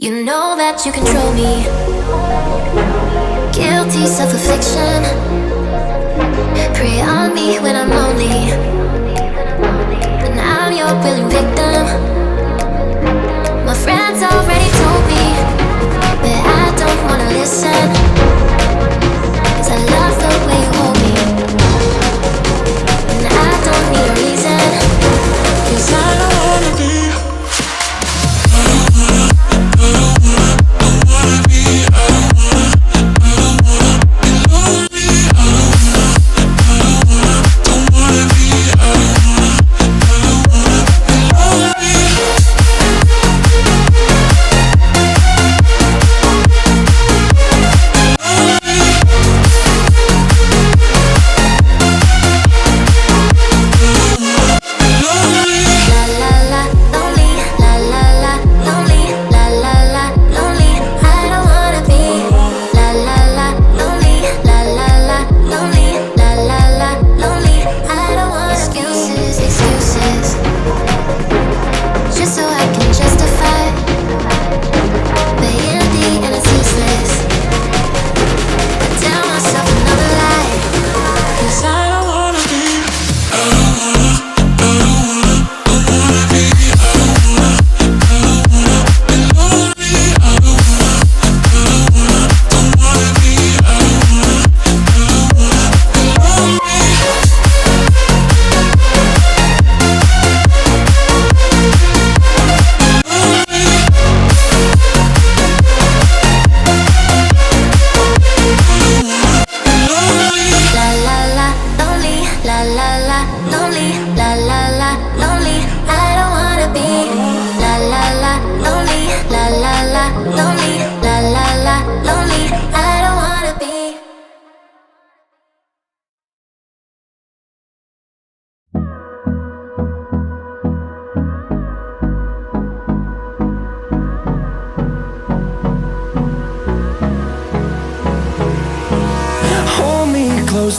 You know that you control me. Guilty self-affliction. Prey on me when I'm lonely, and I'm your willing victim. My friends already told me, but I don't wanna listen, 'cause I love the way you hold me, and I don't need a reason, 'cause I don't wanna be.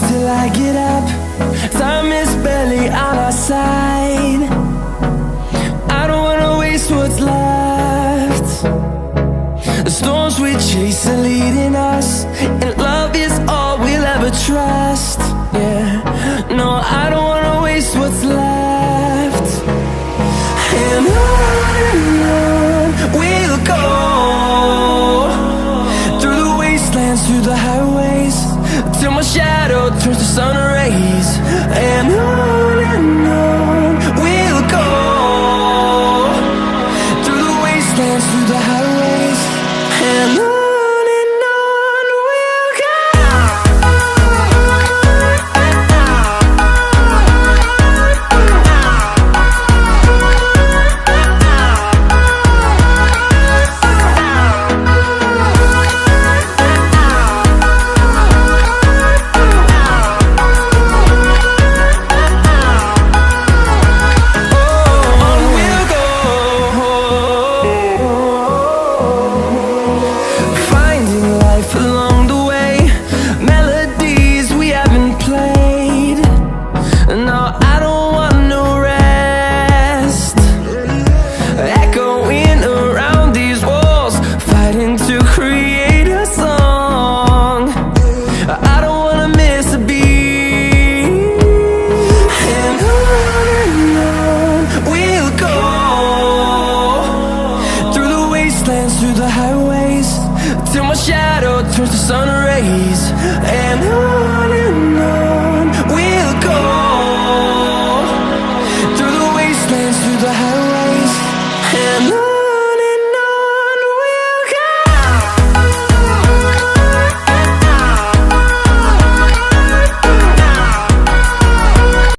Till I get up, time is barely on our side. I don't wanna waste what's left. The storms we chase are leading us, and love is all we'll ever trust. Yeah, no, I don't wanna waste what's left. And on we'll go, through the wastelands, through the highways, till my shadow turns to sun rays. And on we'll go, through the wastelands, through the highways, and on we'll go. Through the highways, till my shadow turns to sun rays. And